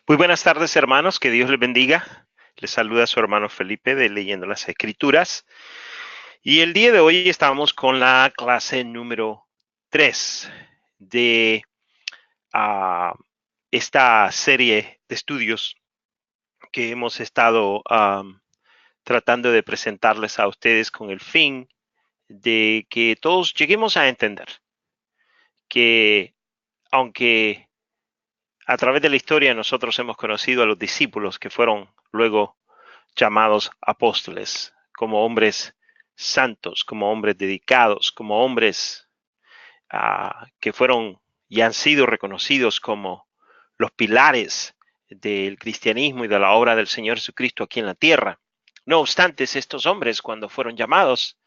Muy buenas tardes, hermanos. Que Dios les bendiga. Les saluda su hermano Felipe de Leyendo las Escrituras. Y el día de hoy estamos con la clase número 3 de esta serie de estudios que hemos estado tratando de presentarles a ustedes con el fin de que todos lleguemos a entender que aunque a través de la historia nosotros hemos conocido a los discípulos que fueron luego llamados apóstoles, como hombres santos, como hombres dedicados, como hombres que fueron y han sido reconocidos como los pilares del cristianismo y de la obra del Señor Jesucristo aquí en la tierra. No obstante, estos hombres, cuando fueron llamados,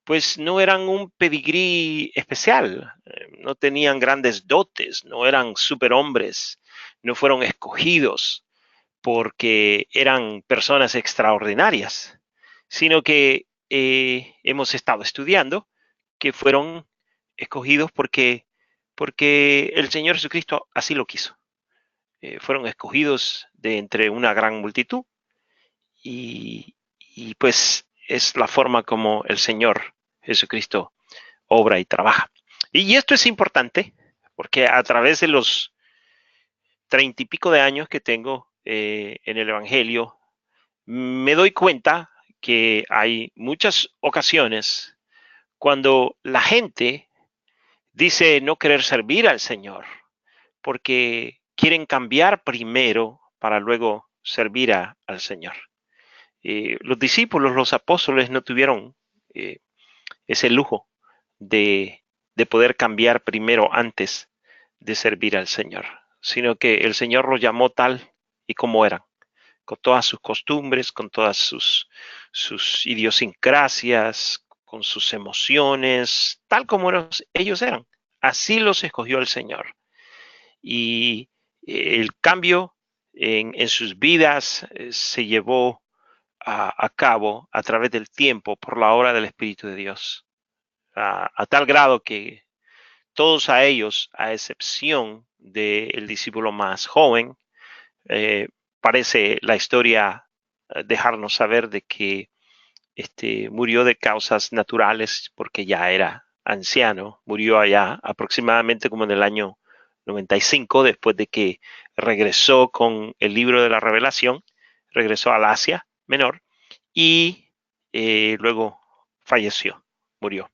pues no eran un pedigrí especial, no tenían grandes dotes, no eran superhombres, no fueron escogidos porque eran personas extraordinarias, sino que hemos estado estudiando que fueron escogidos porque el Señor Jesucristo así lo quiso. Fueron escogidos de entre una gran multitud y pues es la forma como el Señor Jesucristo obra y trabaja. Y esto es importante porque a través de los 30 y pico de años que tengo en el Evangelio, me doy cuenta que hay muchas ocasiones cuando la gente dice no querer servir al Señor porque quieren cambiar primero para luego servir al Señor. Los discípulos, los apóstoles no tuvieron eh, ese lujo de, de poder cambiar primero antes de servir al Señor, sino que el Señor los llamó tal y como eran, con todas sus costumbres, con todas sus idiosincrasias, con sus emociones, tal como ellos eran. Así los escogió el Señor. Y el cambio en sus vidas se llevó a cabo a través del tiempo por la obra del Espíritu de Dios. A tal grado que todos a ellos, a excepción del discípulo más joven, eh, parece la historia dejarnos saber de que murió de causas naturales porque ya era anciano, murió allá aproximadamente como en el año 95, después de que regresó con el libro de la Revelación, regresó al Asia Menor y luego falleció, murió.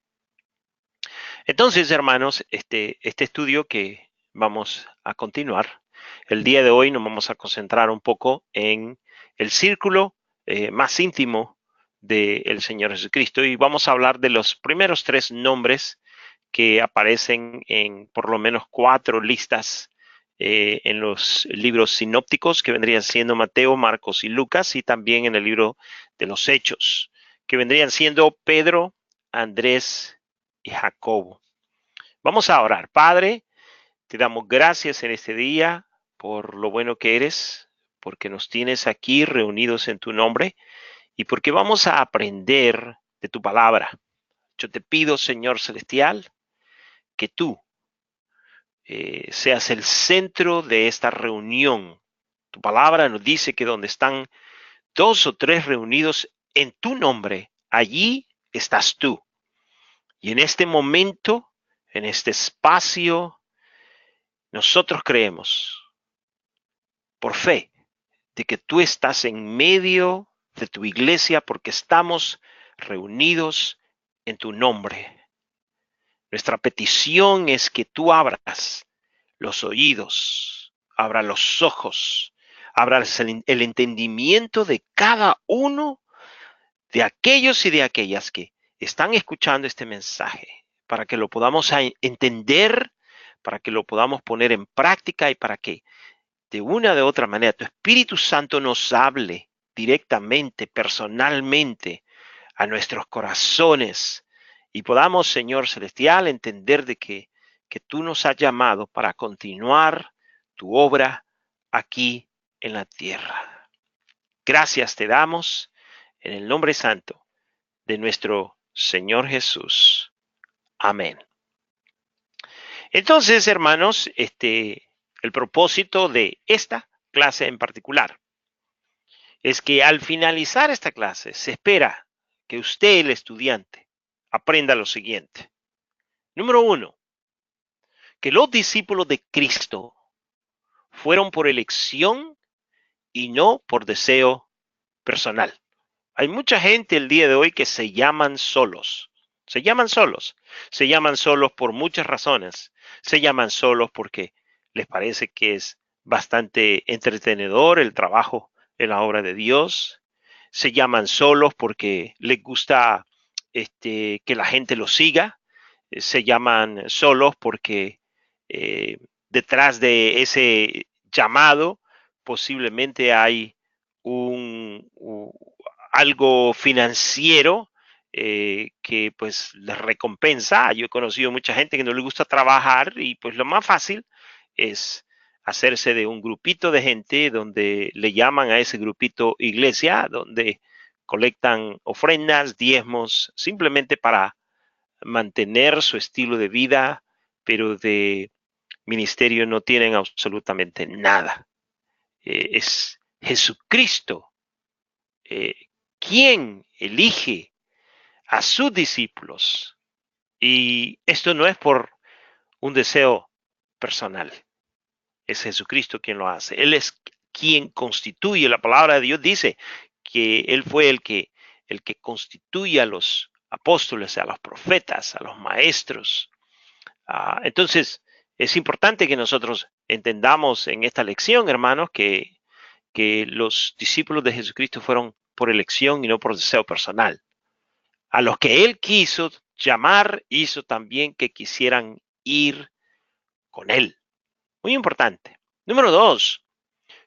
Entonces, hermanos, este estudio que vamos a continuar, el día de hoy nos vamos a concentrar un poco en el círculo más íntimo del Señor Jesucristo y vamos a hablar de los primeros 3 nombres que aparecen en por lo menos 4 listas en los libros sinópticos que vendrían siendo Mateo, Marcos y Lucas, y también en el libro de los Hechos, que vendrían siendo Pedro, Andrés y Jacobo. Vamos a orar. Padre, te damos gracias en este día por lo bueno que eres, porque nos tienes aquí reunidos en tu nombre y porque vamos a aprender de tu palabra. Yo te pido, Señor Celestial, que tú seas el centro de esta reunión. Tu palabra nos dice que donde están 2 o 3 reunidos en tu nombre, allí estás tú. Y en este momento, en este espacio, nosotros creemos por fe de que tú estás en medio de tu iglesia porque estamos reunidos en tu nombre. Nuestra petición es que tú abras los oídos, abras los ojos, abras el entendimiento de cada uno de aquellos y de aquellas que están escuchando este mensaje, para que lo podamos entender, para que lo podamos poner en práctica y para que de una de otra manera tu Espíritu Santo nos hable directamente, personalmente, a nuestros corazones y podamos, Señor Celestial, entender de que tú nos has llamado para continuar tu obra aquí en la tierra. Gracias te damos en el nombre santo de nuestro Señor Jesús. Amén. Entonces, hermanos, el propósito de esta clase en particular es que al finalizar esta clase se espera que usted, el estudiante, aprenda lo siguiente. Número uno, que los discípulos de Cristo fueron por elección y no por deseo personal. Hay mucha gente el día de hoy que se llaman solos. Se llaman solos. Se llaman solos por muchas razones. Se llaman solos porque les parece que es bastante entretenedor el trabajo en la obra de Dios. Se llaman solos porque les gusta que la gente los siga. Se llaman solos porque detrás de ese llamado posiblemente hay algo financiero que pues les recompensa. Yo he conocido mucha gente que no le gusta trabajar y pues lo más fácil es hacerse de un grupito de gente donde le llaman a ese grupito iglesia, donde colectan ofrendas, diezmos, simplemente para mantener su estilo de vida, pero de ministerio no tienen absolutamente nada. Es Jesucristo quien elige a sus discípulos. Y esto no es por un deseo personal, es Jesucristo quien lo hace. Él es quien constituye. La palabra de Dios dice que Él fue el que constituye a los apóstoles, a los profetas, a los maestros. Entonces, es importante que nosotros entendamos en esta lección, hermanos, que los discípulos de Jesucristo fueron por elección y no por deseo personal. A los que Él quiso llamar, hizo también que quisieran ir con Él. Muy importante. Número 2.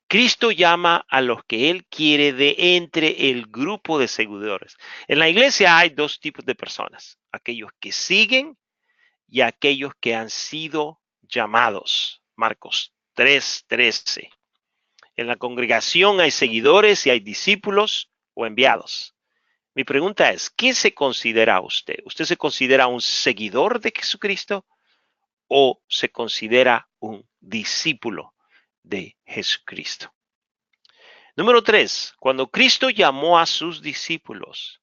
Cristo llama a los que Él quiere de entre el grupo de seguidores. En la iglesia hay dos tipos de personas. Aquellos que siguen y aquellos que han sido llamados. Marcos 3:13. En la congregación hay seguidores y hay discípulos o enviados. Mi pregunta es, ¿qué se considera usted? ¿Usted se considera un seguidor de Jesucristo o se considera un discípulo de Jesucristo? Número 3, cuando Cristo llamó a sus discípulos,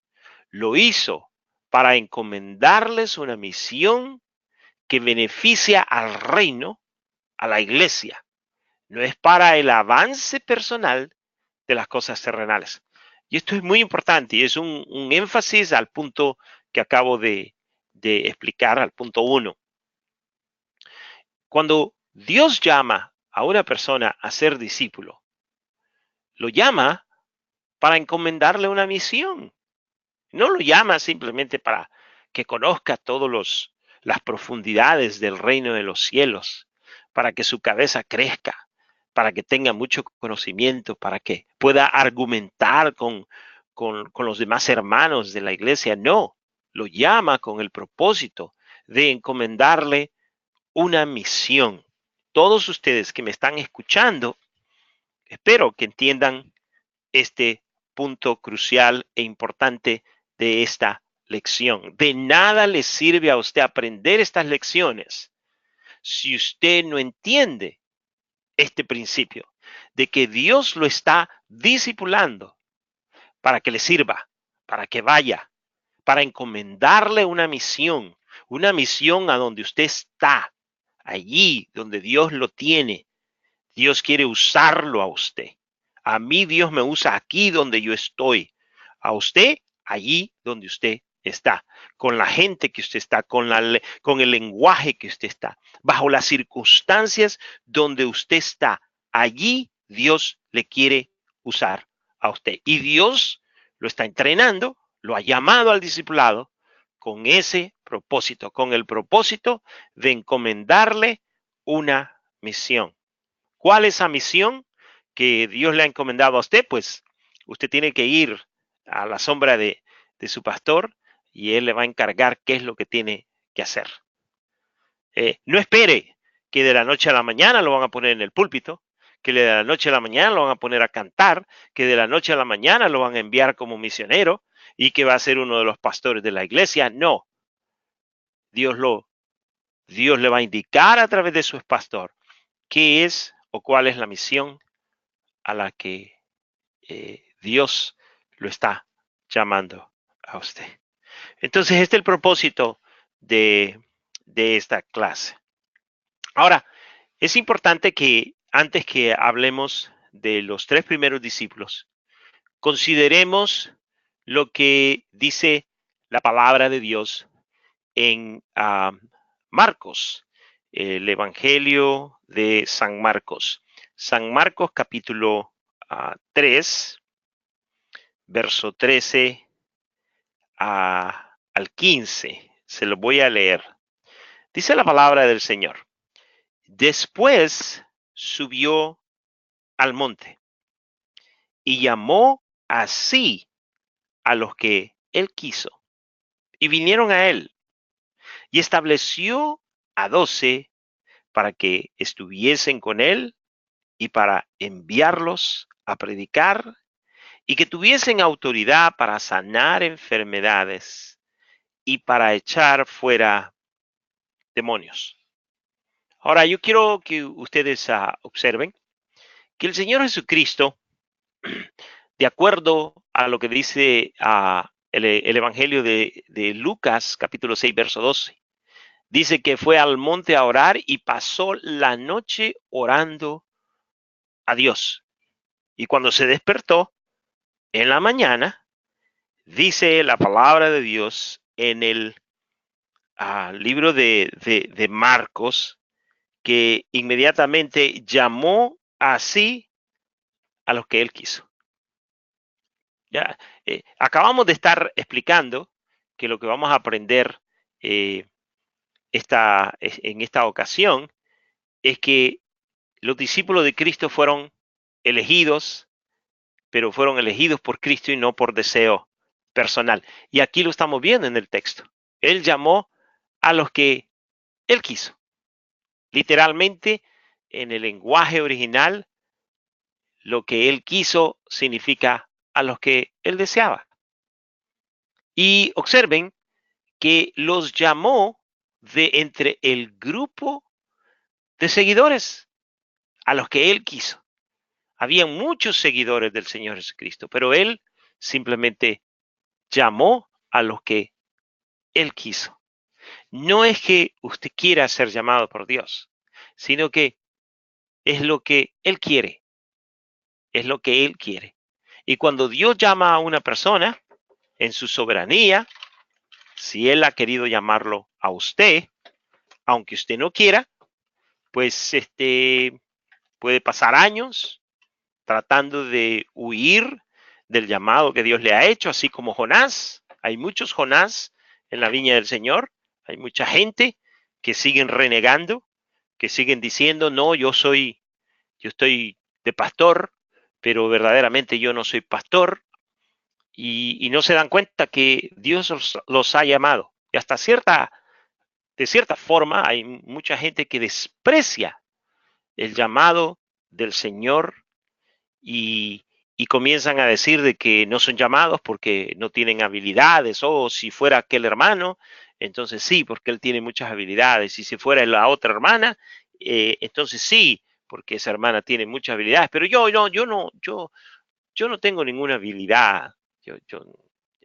lo hizo para encomendarles una misión que beneficia al reino, a la iglesia. No es para el avance personal de las cosas terrenales. Y esto es muy importante y es un énfasis al punto que acabo de explicar, al punto 1. Cuando Dios llama a una persona a ser discípulo, lo llama para encomendarle una misión. No lo llama simplemente para que conozca todas las profundidades del reino de los cielos, para que su cabeza crezca, para que tenga mucho conocimiento, para que pueda argumentar con los demás hermanos de la iglesia. No, lo llama con el propósito de encomendarle una misión. Todos ustedes que me están escuchando, espero que entiendan este punto crucial e importante de esta lección. De nada le sirve a usted aprender estas lecciones si usted no entiende este principio de que Dios lo está discipulando para que le sirva, para que vaya, para encomendarle una misión a donde usted está, allí donde Dios lo tiene. Dios quiere usarlo a usted. A mí Dios me usa aquí donde yo estoy. A usted, allí donde usted está. Con la gente que usted está, con el lenguaje que usted está. Bajo las circunstancias donde usted está. Allí Dios le quiere usar a usted. Y Dios lo está entrenando, lo ha llamado al discipulado con ese propósito, con el propósito de encomendarle una misión. ¿Cuál es esa misión que Dios le ha encomendado a usted? Pues usted tiene que ir a la sombra de su pastor y él le va a encargar qué es lo que tiene que hacer. No espere que de la noche a la mañana lo van a poner en el púlpito, que de la noche a la mañana lo van a poner a cantar, que de la noche a la mañana lo van a enviar como misionero y que va a ser uno de los pastores de la iglesia. No, Dios le va a indicar a través de su pastor qué es o cuál es la misión a la que Dios lo está llamando a usted. Entonces, este es el propósito de esta clase. Ahora, es importante que antes que hablemos de los 3 primeros discípulos, consideremos lo que dice la palabra de Dios en Marcos, el Evangelio de San Marcos. San Marcos capítulo 3, verso 13 al 15. Se lo voy a leer. Dice la palabra del Señor. Después subió al monte y llamó así a los que él quiso, y vinieron a él, y estableció a 12 para que estuviesen con él y para enviarlos a predicar y que tuviesen autoridad para sanar enfermedades y para echar fuera demonios. Ahora, yo quiero que ustedes observen que el Señor Jesucristo, de acuerdo a lo que dice el Evangelio de Lucas, capítulo 6, verso 12, dice que fue al monte a orar y pasó la noche orando a Dios. Y cuando se despertó en la mañana, dice la palabra de Dios en el libro de Marcos, que inmediatamente llamó así a los que él quiso. Ya, acabamos de estar explicando que lo que vamos a aprender en esta ocasión es que los discípulos de Cristo fueron elegidos, pero fueron elegidos por Cristo y no por deseo personal. Y aquí lo estamos viendo en el texto. Él llamó a los que él quiso. Literalmente, en el lenguaje original, lo que él quiso significa a los que él deseaba. Y observen que los llamó de entre el grupo de seguidores a los que él quiso. Había muchos seguidores del Señor Jesucristo, pero él simplemente llamó a los que él quiso. No es que usted quiera ser llamado por Dios, sino que es lo que él quiere, es lo que él quiere. Y cuando Dios llama a una persona en su soberanía, si él ha querido llamarlo a usted, aunque usted no quiera, pues puede pasar años tratando de huir del llamado que Dios le ha hecho, así como Jonás. Hay muchos Jonás en la viña del Señor, hay mucha gente que siguen renegando, que siguen diciendo, no, yo estoy de pastor, pero verdaderamente yo no soy pastor, y no se dan cuenta que Dios los ha llamado. Y hasta de cierta forma, hay mucha gente que desprecia el llamado del Señor y comienzan a decir de que no son llamados porque no tienen habilidades, o si fuera aquel hermano, entonces sí, porque él tiene muchas habilidades, y si fuera la otra hermana, entonces sí, porque esa hermana tiene muchas habilidades, pero yo no tengo ninguna habilidad, yo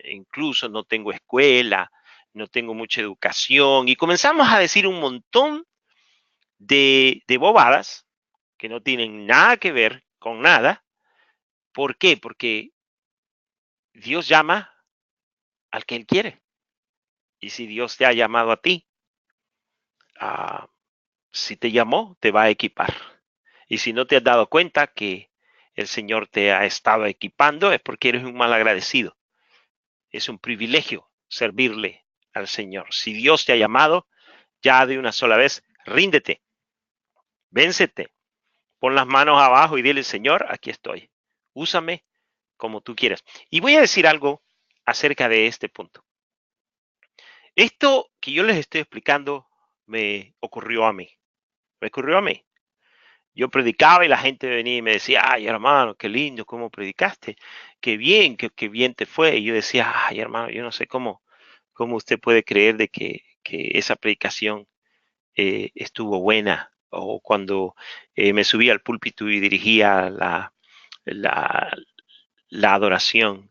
incluso no tengo escuela, no tengo mucha educación, y comenzamos a decir un montón de bobadas que no tienen nada que ver con nada. ¿Por qué? Porque Dios llama al que Él quiere. Y si Dios te ha llamado a ti, ah, si te llamó, te va a equipar. Y si no te has dado cuenta que el Señor te ha estado equipando, es porque eres un mal agradecido. Es un privilegio servirle al Señor. Si Dios te ha llamado, ya de una sola vez, ríndete, véncete, pon las manos abajo y dile, Señor, aquí estoy. Úsame como tú quieras. Y voy a decir algo acerca de este punto. Esto que yo les estoy explicando me ocurrió a mí. Me ocurrió a mí. Yo predicaba y la gente venía y me decía, ay hermano, qué lindo, cómo predicaste, qué bien te fue. Y yo decía, ay hermano, yo no sé cómo usted puede creer de que esa predicación estuvo buena. O cuando me subí al púlpito y dirigía la, la adoración.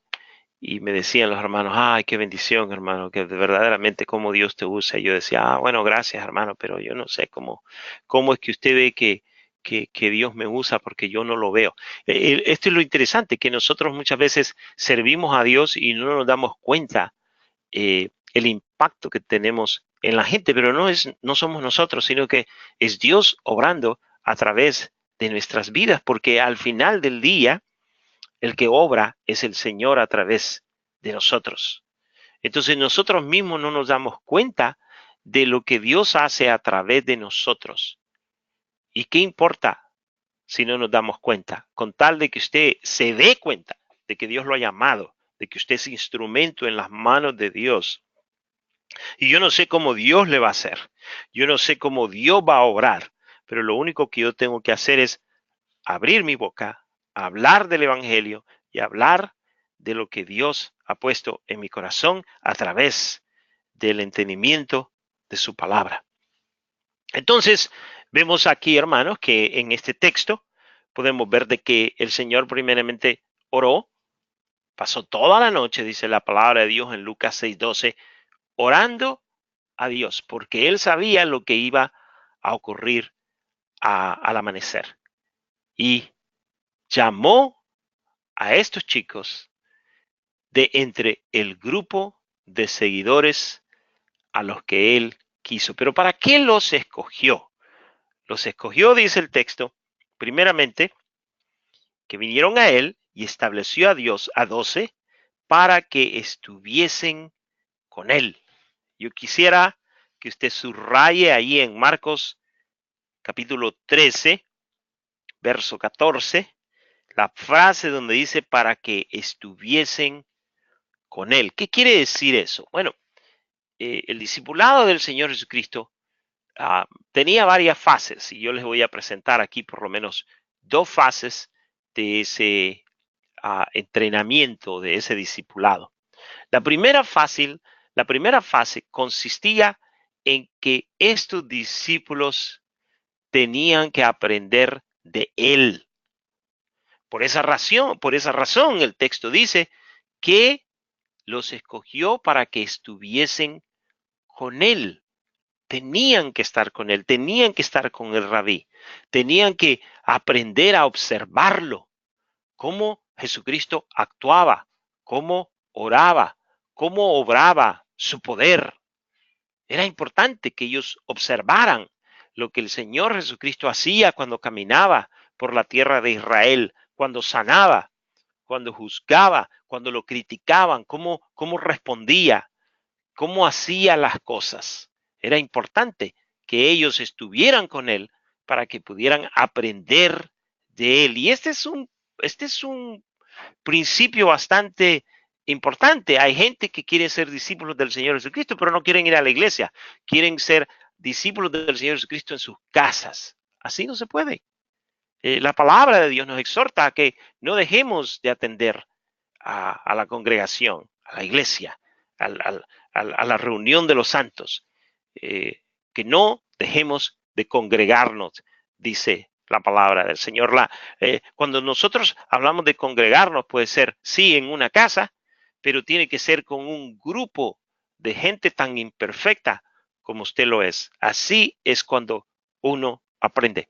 Y me decían los hermanos, ay, qué bendición, hermano, que verdaderamente cómo Dios te usa. Y yo decía, bueno, gracias, hermano, pero yo no sé cómo es que usted ve que Dios me usa porque yo no lo veo. Esto es lo interesante, que nosotros muchas veces servimos a Dios y no nos damos cuenta el impacto que tenemos en la gente, pero no somos nosotros, sino que es Dios obrando a través de nuestras vidas, porque al final del día, el que obra es el Señor a través de nosotros. Entonces nosotros mismos no nos damos cuenta de lo que Dios hace a través de nosotros. ¿Y qué importa si no nos damos cuenta? Con tal de que usted se dé cuenta de que Dios lo ha llamado, de que usted es instrumento en las manos de Dios. Y yo no sé cómo Dios le va a hacer. Yo no sé cómo Dios va a obrar. Pero lo único que yo tengo que hacer es abrir mi boca, hablar del Evangelio y hablar de lo que Dios ha puesto en mi corazón a través del entendimiento de su palabra. Entonces, vemos aquí, hermanos, que en este texto podemos ver de que el Señor primeramente oró, pasó toda la noche, dice la palabra de Dios en Lucas 6:12, orando a Dios, porque él sabía lo que iba a ocurrir al amanecer. Y llamó a estos chicos de entre el grupo de seguidores a los que él quiso. Pero ¿para qué los escogió? Los escogió, dice el texto, primeramente, que vinieron a él y estableció a Dios a 12 para que estuviesen con él. Yo quisiera que usted subraye ahí en Marcos capítulo 13, verso 14, la frase donde dice para que estuviesen con él. ¿Qué quiere decir eso? Bueno, el discipulado del Señor Jesucristo tenía varias fases y yo les voy a presentar aquí por lo menos dos fases de ese entrenamiento, de ese discipulado. La primera fase consistía en que estos discípulos tenían que aprender de él. Por esa razón el texto dice que los escogió para que estuviesen con él. Tenían que estar con él, tenían que estar con el rabí, tenían que aprender a observarlo, cómo Jesucristo actuaba, cómo oraba, cómo obraba su poder. Era importante que ellos observaran lo que el Señor Jesucristo hacía cuando caminaba por la tierra de Israel, cuando sanaba, cuando juzgaba, cuando lo criticaban, cómo respondía, cómo hacía las cosas. Era importante que ellos estuvieran con él para que pudieran aprender de él. Y este es un principio bastante importante. Hay gente que quiere ser discípulos del Señor Jesucristo, pero no quieren ir a la iglesia. Quieren ser discípulos del Señor Jesucristo en sus casas. Así no se puede. La palabra de Dios nos exhorta a que no dejemos de atender a la congregación, a la iglesia, a la reunión de los santos, que no dejemos de congregarnos, dice la palabra del Señor. Cuando nosotros hablamos de congregarnos, puede ser, sí, en una casa, pero tiene que ser con un grupo de gente tan imperfecta como usted lo es. Así es cuando uno aprende.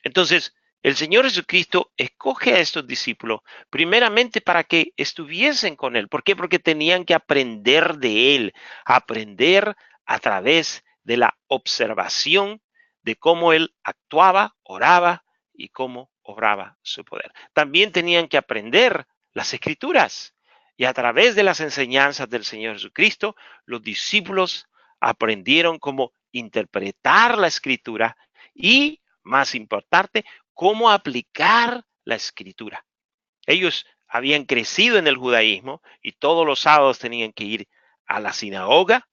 Entonces, el Señor Jesucristo escoge a estos discípulos primeramente para que estuviesen con Él. ¿Por qué? Porque tenían que aprender de Él, aprender a través de la observación de cómo Él actuaba, oraba y cómo obraba su poder. También tenían que aprender las Escrituras. Y a través de las enseñanzas del Señor Jesucristo, los discípulos aprendieron cómo interpretar la Escritura y más importante, cómo aplicar la escritura. Ellos habían crecido en el judaísmo y todos los sábados tenían que ir a la sinagoga,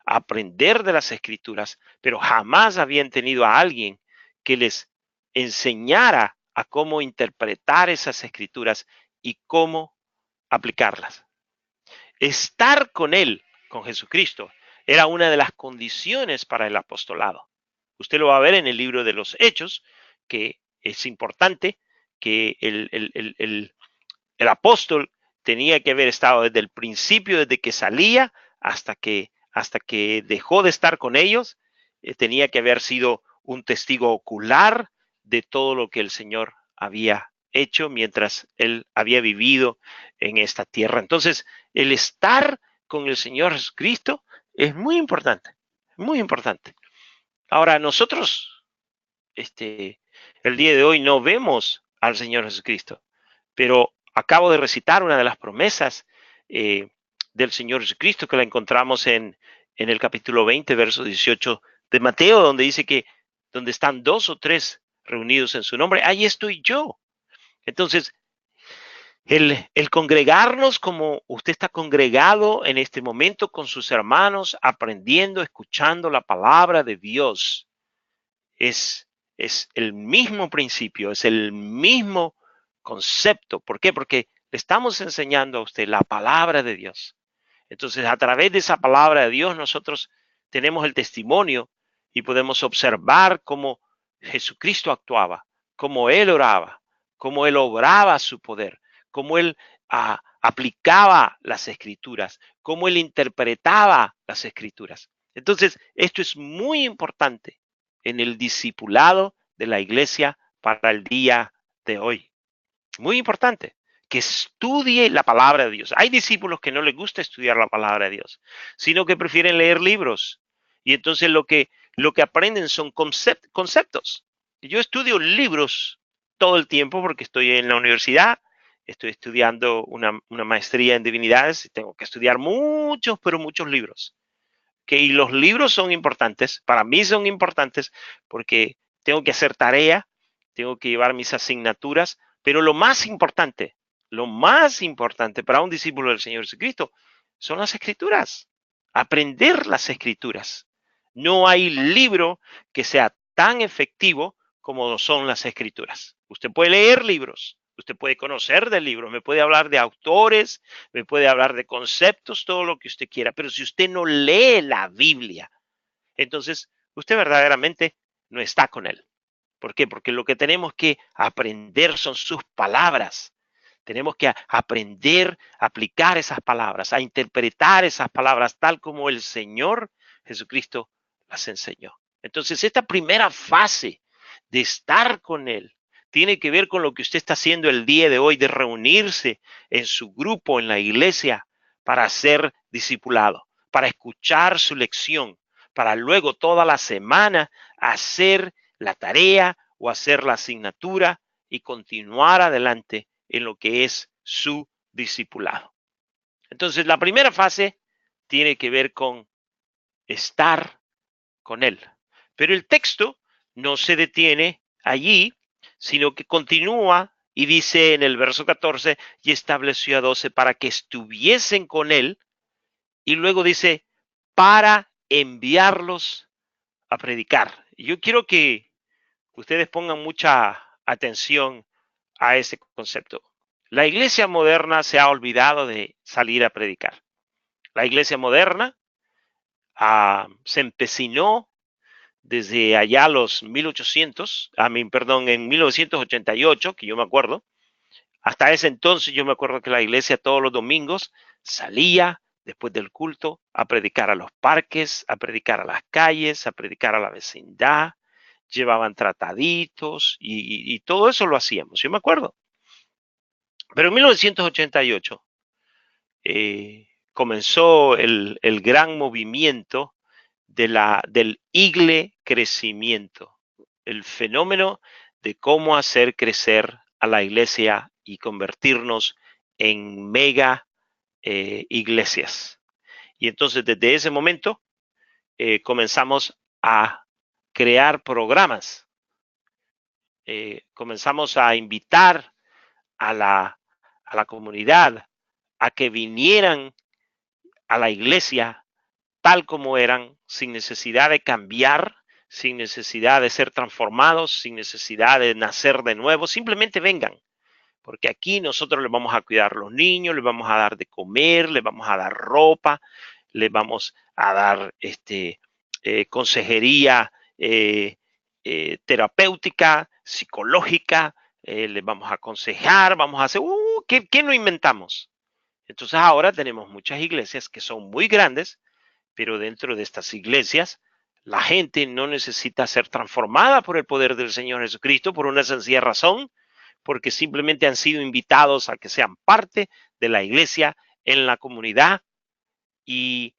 a aprender de las escrituras, pero jamás habían tenido a alguien que les enseñara a cómo interpretar esas escrituras y cómo aplicarlas. Estar con él, con Jesucristo, era una de las condiciones para el apostolado. Usted lo va a ver en el libro de los Hechos, que es importante que el apóstol tenía que haber estado desde el principio, desde que salía hasta que dejó de estar con ellos. Tenía que haber sido un testigo ocular de todo lo que el Señor había hecho mientras él había vivido en esta tierra. Entonces, el estar con el Señor Jesucristo es muy importante, muy importante. Ahora, nosotros, el día de hoy no vemos al Señor Jesucristo, pero acabo de recitar una de las promesas del Señor Jesucristo que la encontramos en el capítulo 20, verso 18 de Mateo, donde dice que donde están 2 o 3 reunidos en su nombre, ahí estoy yo. Entonces, el congregarnos como usted está congregado en este momento con sus hermanos, aprendiendo, escuchando la palabra de Dios, es el mismo principio, es el mismo concepto. ¿Por qué? Porque le estamos enseñando a usted la palabra de Dios. Entonces, a través de esa palabra de Dios, nosotros tenemos el testimonio y podemos observar cómo Jesucristo actuaba, cómo Él oraba, cómo Él obraba su poder, cómo Él aplicaba las escrituras, cómo Él interpretaba las escrituras. Entonces, esto es muy importante en el discipulado de la iglesia para el día de hoy. Muy importante que estudie la palabra de Dios. Hay discípulos que no les gusta estudiar la palabra de Dios, sino que prefieren leer libros. Y entonces lo que aprenden son conceptos. Yo estudio libros todo el tiempo porque estoy en la universidad, estoy estudiando una maestría en divinidades y tengo que estudiar muchos, pero muchos libros. Y los libros son importantes, para mí son importantes porque tengo que hacer tarea, tengo que llevar mis asignaturas, pero lo más importante para un discípulo del Señor Jesucristo son las escrituras, aprender las escrituras. No hay libro que sea tan efectivo como son las escrituras. Usted puede leer libros, usted puede conocer de libros, me puede hablar de autores, me puede hablar de conceptos, todo lo que usted quiera, pero si usted no lee la Biblia, entonces usted verdaderamente no está con él. ¿Por qué? Porque lo que tenemos que aprender son sus palabras. Tenemos que aprender a aplicar esas palabras, a interpretar esas palabras tal como el Señor Jesucristo las enseñó. Entonces, esta primera fase de estar con Él tiene que ver con lo que usted está haciendo el día de hoy, de reunirse en su grupo, en la iglesia, para ser discipulado, para escuchar su lección, para luego toda la semana hacer la tarea o hacer la asignatura y continuar adelante en lo que es su discipulado. Entonces, la primera fase tiene que ver con estar con Él. Pero el texto no se detiene allí, sino que continúa y dice en el verso 14, y estableció a 12 para que estuviesen con Él, y luego dice, para enviarlos a predicar. Y yo quiero que ustedes pongan mucha atención a ese concepto. La iglesia moderna se ha olvidado de salir a predicar. La iglesia moderna se empecinó desde allá los 1800, en 1988, que yo me acuerdo. Hasta ese entonces yo me acuerdo que la iglesia todos los domingos salía después del culto a predicar a los parques, a predicar a las calles, a predicar a la vecindad, llevaban trataditos y todo eso lo hacíamos, yo me acuerdo. Pero en 1988 comenzó el gran movimiento del igle crecimiento, el fenómeno de cómo hacer crecer a la iglesia y convertirnos en mega iglesias. Y entonces desde ese momento comenzamos a crear programas, comenzamos a invitar a la comunidad a que vinieran a la iglesia tal como eran, sin necesidad de cambiar, sin necesidad de ser transformados, sin necesidad de nacer de nuevo, simplemente vengan, porque aquí nosotros les vamos a cuidar a los niños, les vamos a dar de comer, les vamos a dar ropa, les vamos a dar consejería terapéutica, psicológica, les vamos a aconsejar, vamos a hacer, ¿qué no inventamos? Entonces ahora tenemos muchas iglesias que son muy grandes, pero dentro de estas iglesias la gente no necesita ser transformada por el poder del Señor Jesucristo por una sencilla razón, porque simplemente han sido invitados a que sean parte de la iglesia en la comunidad y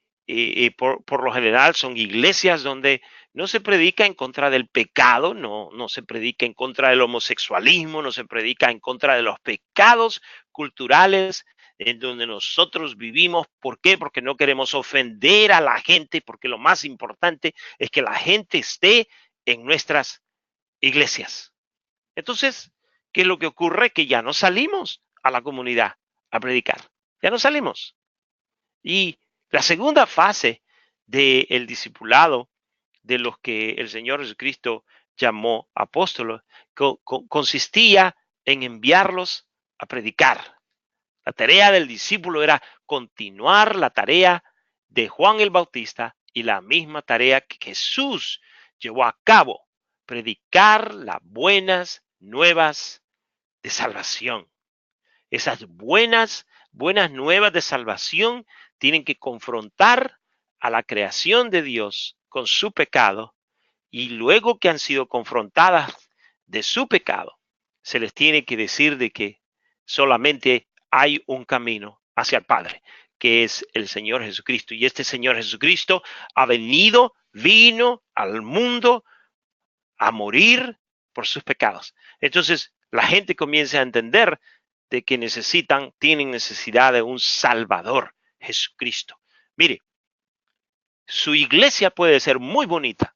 por lo general son iglesias donde no se predica en contra del pecado, no se predica en contra del homosexualismo, no se predica en contra de los pecados culturales en donde nosotros vivimos. ¿Por qué? Porque no queremos ofender a la gente, porque lo más importante es que la gente esté en nuestras iglesias. Entonces, ¿qué es lo que ocurre? Que ya no salimos a la comunidad a predicar, ya no salimos. Y la segunda fase del discipulado de los que el Señor Jesucristo llamó apóstoles consistía en enviarlos a predicar. La tarea del discípulo era continuar la tarea de Juan el Bautista y la misma tarea que Jesús llevó a cabo, predicar las buenas nuevas de salvación. Esas buenas nuevas de salvación tienen que confrontar a la creación de Dios con su pecado, y luego que han sido confrontadas de su pecado, se les tiene que decir de que solamente hay un camino hacia el Padre, que es el Señor Jesucristo. Y este Señor Jesucristo vino al mundo a morir por sus pecados. Entonces, la gente comienza a entender de que tienen necesidad de un Salvador, Jesucristo. Mire, su iglesia puede ser muy bonita,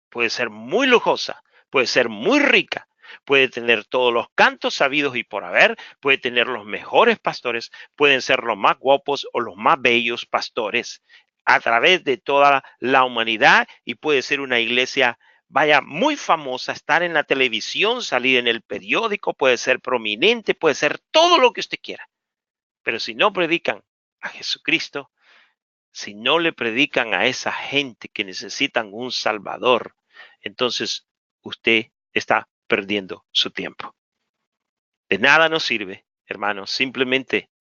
puede ser muy lujosa, puede ser muy rica, puede tener todos los cantos sabidos y por haber, puede tener los mejores pastores, pueden ser los más guapos o los más bellos pastores a través de toda la humanidad, y puede ser una iglesia, vaya, muy famosa, estar en la televisión, salir en el periódico, puede ser prominente, puede ser todo lo que usted quiera. Pero si no predican a Jesucristo, si no le predican a esa gente que necesitan un Salvador, entonces usted está perdiendo su tiempo. De nada nos sirve, hermanos, simplemente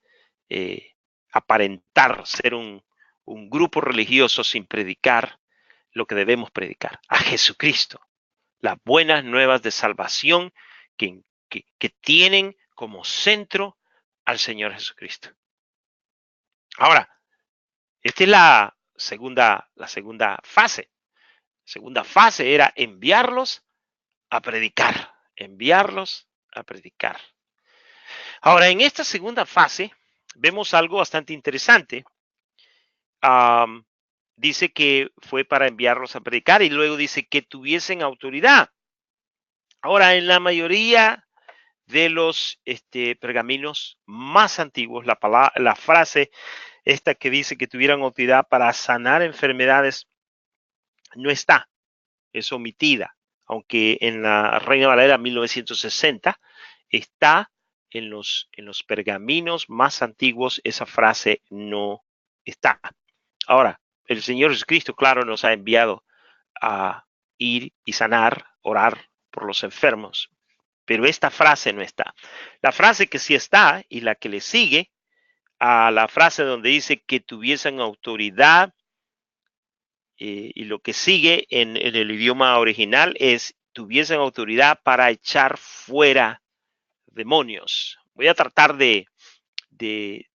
aparentar ser un grupo religioso sin predicar lo que debemos predicar, a Jesucristo, las buenas nuevas de salvación que tienen como centro al Señor Jesucristo. Ahora, esta es la segunda fase. La segunda fase era enviarlos a predicar, enviarlos a predicar. Ahora, en esta segunda fase vemos algo bastante interesante. Dice que fue para enviarlos a predicar y luego dice que tuviesen autoridad. Ahora, en la mayoría de los pergaminos más antiguos, la frase esta que dice que tuvieran autoridad para sanar enfermedades no está, es omitida, aunque en la Reina Valera 1960 está en los pergaminos más antiguos, esa frase no está. Ahora, el Señor Jesucristo, claro, nos ha enviado a ir y sanar, orar por los enfermos, pero esta frase no está. La frase que sí está y la que le sigue a la frase donde dice que tuviesen autoridad, y lo que sigue en el idioma original es tuviesen autoridad para echar fuera demonios. Voy a tratar de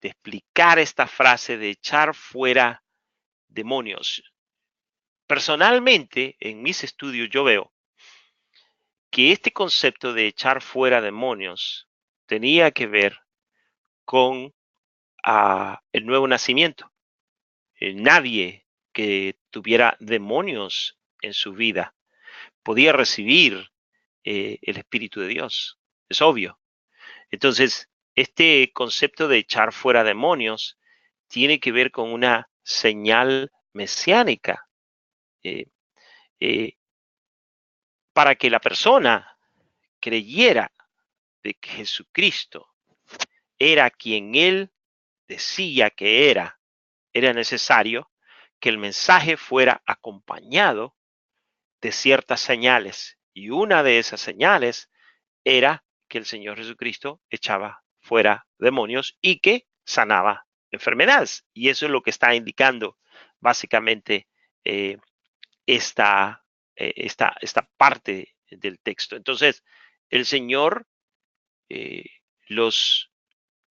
explicar esta frase de echar fuera demonios. Personalmente, en mis estudios yo veo que este concepto de echar fuera demonios tenía que ver con el nuevo nacimiento. Nadie que tuviera demonios en su vida podía recibir el Espíritu de Dios. Es obvio. Entonces, este concepto de echar fuera demonios tiene que ver con una señal mesiánica. Eh, eh, para que la persona creyera de que Jesucristo era quien él decía que era necesario que el mensaje fuera acompañado de ciertas señales. Y una de esas señales era que el Señor Jesucristo echaba fuera demonios y que sanaba enfermedades. Y eso es lo que está indicando básicamente eh, esta parte del texto. Entonces, el Señor eh, los,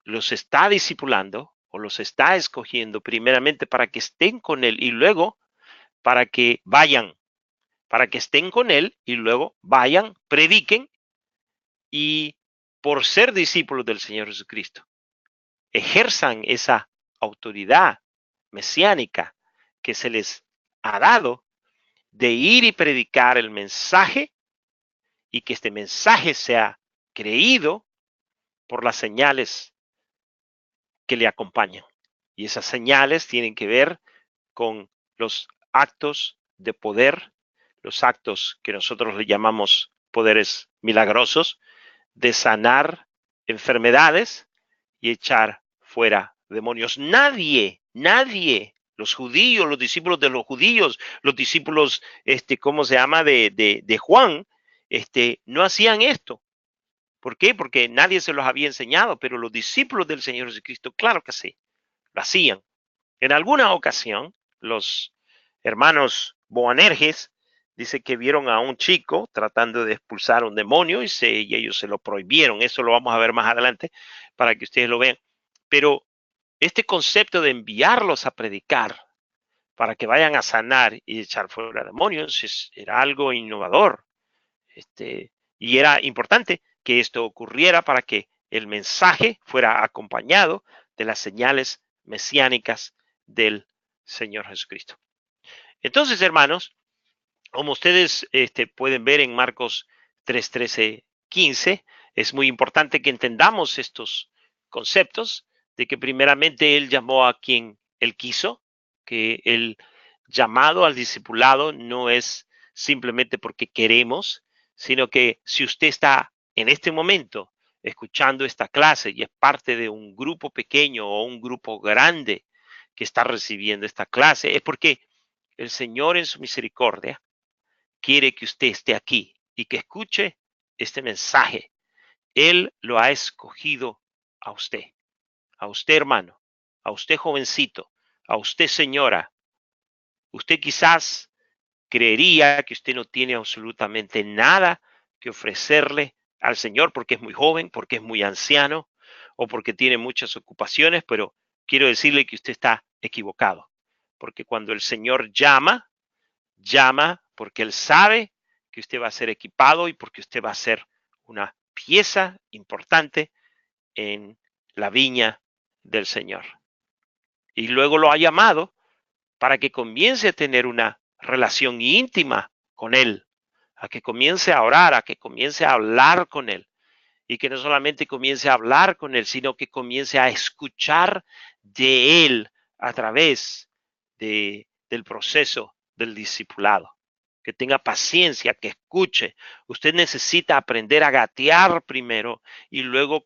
los está discipulando o los está escogiendo primeramente para que estén con Él y luego para que vayan, para que estén con Él y luego vayan, prediquen y por ser discípulos del Señor Jesucristo, ejerzan esa autoridad mesiánica que se les ha dado de ir y predicar el mensaje y que este mensaje sea creído por las señales que le acompañan. Y esas señales tienen que ver con los actos de poder, los actos que nosotros le llamamos poderes milagrosos, de sanar enfermedades y echar fuera demonios. Nadie, los judíos, los discípulos de los judíos, los discípulos, ¿cómo se llama? De Juan, no hacían esto. ¿Por qué? Porque nadie se los había enseñado, pero los discípulos del Señor Jesucristo, claro que sí, lo hacían. En alguna ocasión, los hermanos Boanerges dice que vieron a un chico tratando de expulsar un demonio y ellos se lo prohibieron. Eso lo vamos a ver más adelante para que ustedes lo vean. Pero este concepto de enviarlos a predicar para que vayan a sanar y echar fuera demonios era algo innovador. Y era importante que esto ocurriera para que el mensaje fuera acompañado de las señales mesiánicas del Señor Jesucristo. Entonces, hermanos, como ustedes pueden ver en Marcos 3, 13, 15, es muy importante que entendamos estos conceptos de que primeramente Él llamó a quien Él quiso, que el llamado al discipulado no es simplemente porque queremos, sino que si usted está en este momento escuchando esta clase y es parte de un grupo pequeño o un grupo grande que está recibiendo esta clase, es porque el Señor en su misericordia quiere que usted esté aquí y que escuche este mensaje. Él lo ha escogido a usted hermano, a usted jovencito, a usted señora. Usted quizás creería que usted no tiene absolutamente nada que ofrecerle al Señor porque es muy joven, porque es muy anciano o porque tiene muchas ocupaciones, pero quiero decirle que usted está equivocado. Porque cuando el Señor llama porque Él sabe que usted va a ser equipado y porque usted va a ser una pieza importante en la viña del Señor. Y luego lo ha llamado para que comience a tener una relación íntima con Él, a que comience a orar, a que comience a hablar con Él. Y que no solamente comience a hablar con Él, sino que comience a escuchar de Él a través del proceso del discipulado. Que tenga paciencia, que escuche. Usted necesita aprender a gatear primero y luego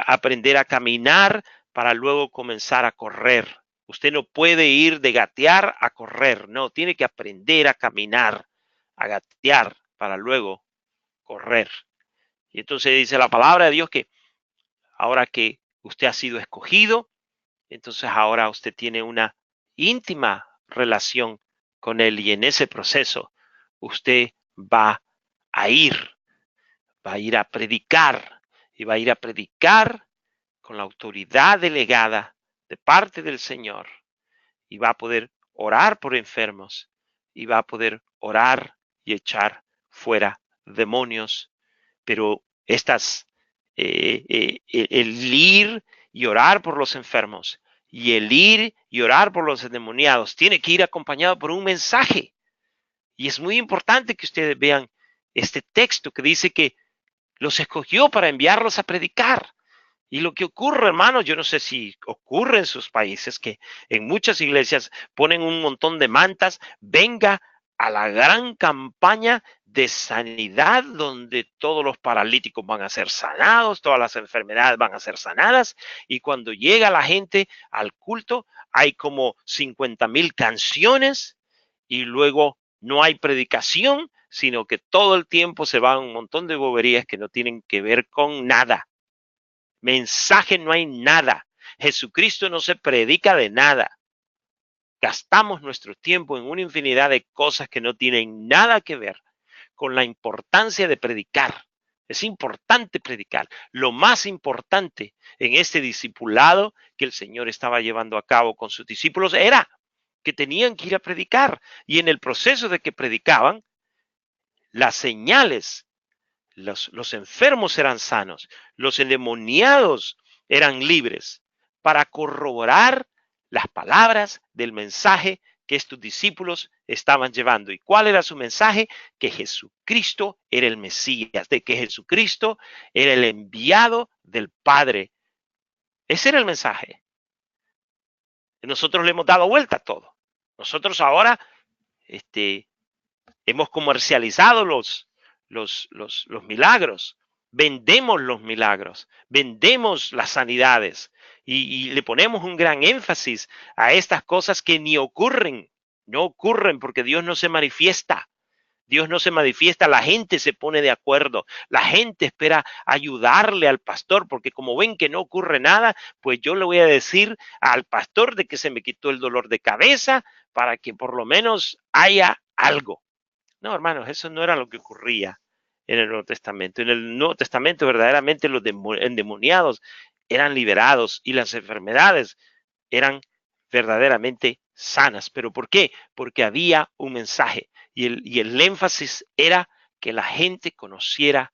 aprender a caminar para luego comenzar a correr. Usted no puede ir de gatear a correr, no, tiene que aprender a caminar, a gatear para luego correr. Y entonces dice la palabra de Dios que ahora que usted ha sido escogido, entonces ahora usted tiene una íntima relación con Él y en ese proceso usted va a ir a predicar y va a ir a predicar con la autoridad delegada de parte del Señor y va a poder orar por enfermos y va a poder orar y echar fuera demonios. Pero el ir y orar por los enfermos y el ir y orar por los endemoniados tiene que ir acompañado por un mensaje. Y es muy importante que ustedes vean este texto que dice que los escogió para enviarlos a predicar. Y lo que ocurre, hermanos, yo no sé si ocurre en sus países, que en muchas iglesias ponen un montón de mantas, venga a la gran campaña de sanidad donde todos los paralíticos van a ser sanados, todas las enfermedades van a ser sanadas y cuando llega la gente al culto hay como 50,000 canciones y luego no hay predicación, sino que todo el tiempo se van un montón de boberías que no tienen que ver con nada. Mensaje no hay nada. Jesucristo no se predica de nada. Gastamos nuestro tiempo en una infinidad de cosas que no tienen nada que ver con la importancia de predicar. Es importante predicar. Lo más importante en este discipulado que el Señor estaba llevando a cabo con sus discípulos era que tenían que ir a predicar. Y en el proceso de que predicaban, las señales, los enfermos eran sanos, los endemoniados eran libres, para corroborar las palabras del mensaje que estos discípulos estaban llevando. ¿Y cuál era su mensaje? Que Jesucristo era el Mesías, de que Jesucristo era el enviado del Padre. Ese era el mensaje. Nosotros le hemos dado vuelta a todo. Nosotros ahora hemos comercializado los milagros, vendemos los milagros, vendemos las sanidades y le ponemos un gran énfasis a estas cosas que ni ocurren, no ocurren porque Dios no se manifiesta. Dios no se manifiesta, la gente se pone de acuerdo, la gente espera ayudarle al pastor, porque como ven que no ocurre nada, pues yo le voy a decir al pastor de que se me quitó el dolor de cabeza para que por lo menos haya algo. No, hermanos, eso no era lo que ocurría en el Nuevo Testamento. En el Nuevo Testamento verdaderamente los endemoniados eran liberados y las enfermedades eran verdaderamente sanas. ¿Pero por qué? Porque había un mensaje y el énfasis era que la gente conociera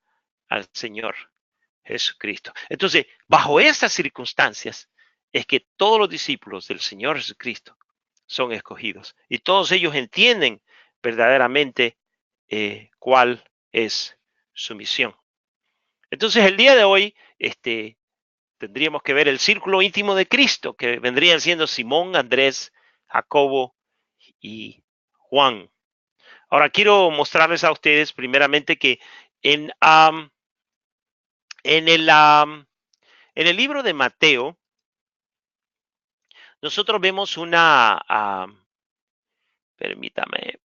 al Señor Jesucristo. Entonces, bajo estas circunstancias es que todos los discípulos del Señor Jesucristo son escogidos y todos ellos entienden verdaderamente cuál es su misión. Entonces, el día de hoy, tendríamos que ver el círculo íntimo de Cristo, que vendrían siendo Simón, Andrés, Jacobo y Juan. Ahora, quiero mostrarles a ustedes primeramente que en, um, en, el, um, en el libro de Mateo, nosotros vemos una, permítame,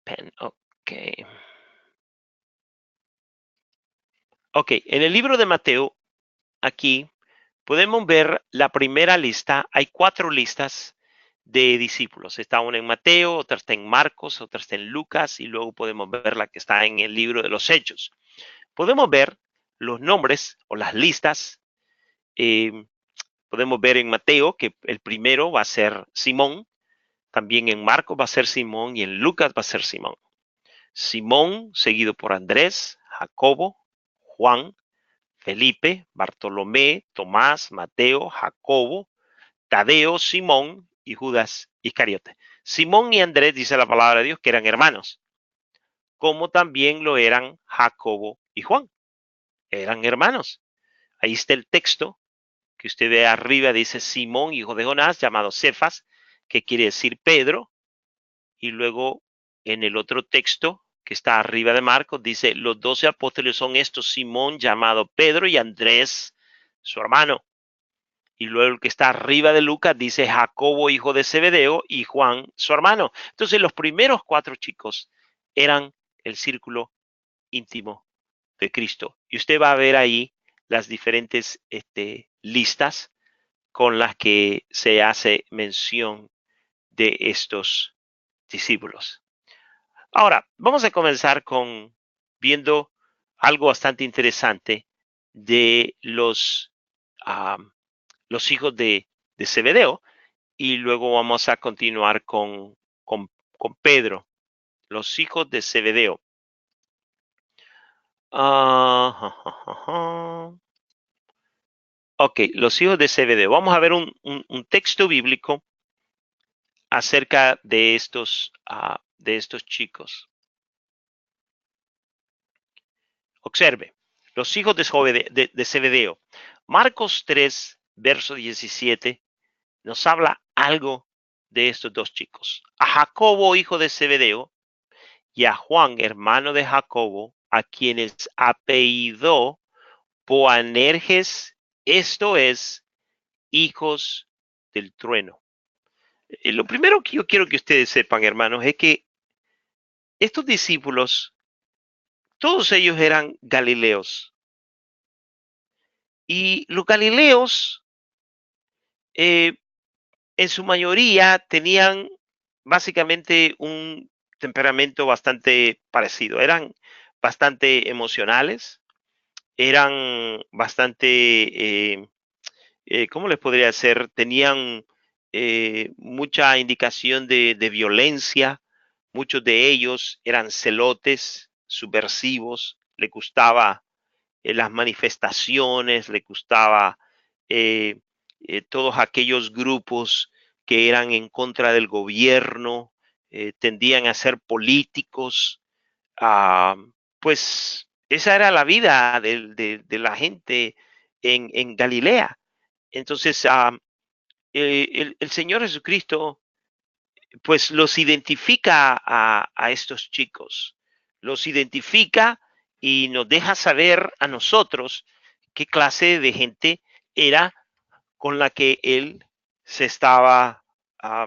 pen, ok. Ok, en el libro de Mateo, aquí podemos ver la primera lista. Hay 4 listas de discípulos. Está una en Mateo, otra está en Marcos, otra está en Lucas y luego podemos ver la que está en el libro de los Hechos. Podemos ver los nombres o las listas. Podemos ver en Mateo que el primero va a ser Simón, también en Marcos va a ser Simón y en Lucas va a ser Simón. Simón, seguido por Andrés, Jacobo, Juan, Felipe, Bartolomé, Tomás, Mateo, Jacobo, Tadeo, Simón y Judas Iscariote. Simón y Andrés, dice la palabra de Dios, que eran hermanos, como también lo eran Jacobo y Juan. Eran hermanos. Ahí está el texto que usted ve arriba, dice Simón, hijo de Jonás, llamado Cefas, que quiere decir Pedro. Y luego en el otro texto que está arriba de Marcos, dice, los 12 apóstoles son estos, Simón, llamado Pedro, y Andrés, su hermano. Y luego el que está arriba de Lucas dice Jacobo, hijo de Zebedeo, y Juan, su hermano. Entonces los primeros 4 chicos eran el círculo íntimo de Cristo. Y usted va a ver ahí las diferentes listas con las que se hace mención de estos discípulos. Ahora, vamos a comenzar con viendo algo bastante interesante de los hijos de Zebedeo y luego vamos a continuar con Pedro, los hijos de Zebedeo. Ok, los hijos de Zebedeo. Vamos a ver un texto bíblico acerca de estos chicos. Observe, los hijos de Zebedeo. Marcos 3, verso 17, nos habla algo de estos 2 chicos. A Jacobo, hijo de Zebedeo, y a Juan, hermano de Jacobo, a quienes apellidó Boanerges, esto es, hijos del trueno. Lo primero que yo quiero que ustedes sepan, hermanos, es que estos discípulos, todos ellos eran galileos. Y los galileos, eh, en su mayoría, tenían básicamente un temperamento bastante parecido. Eran bastante emocionales, eran bastante, ¿cómo les podría decir? Tenían mucha indicación de violencia. Muchos de ellos eran celotes, subversivos, les gustaba las manifestaciones, les gustaba eh, todos aquellos grupos que eran en contra del gobierno, tendían a ser políticos. ah, pues esa era la vida de la gente en Galilea. Entonces, el Señor Jesucristo pues los identifica a estos chicos, los identifica y nos deja saber a nosotros qué clase de gente era con la que él se estaba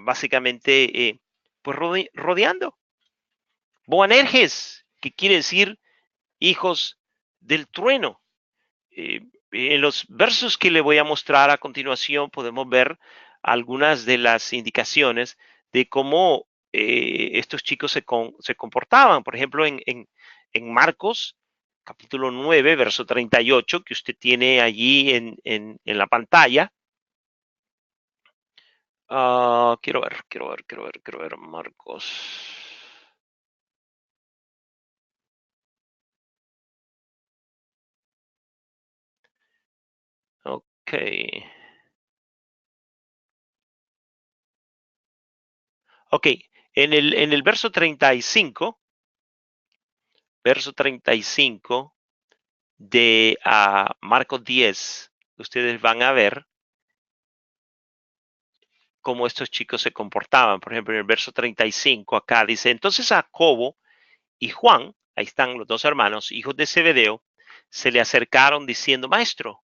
básicamente pues rodeando. Boanerges, que quiere decir hijos del trueno. En los versos que le voy a mostrar a continuación podemos ver algunas de las indicaciones de cómo estos chicos se comportaban. Por ejemplo, en Marcos, capítulo 9, verso 38, que usted tiene allí en la pantalla. Quiero ver, Marcos. Ok. Ok, en el verso 35 de Marcos 10, ustedes van a ver cómo estos chicos se comportaban. Por ejemplo, en el verso 35 acá dice, entonces Jacobo y Juan, ahí están los dos hermanos, hijos de Zebedeo, se le acercaron diciendo, maestro,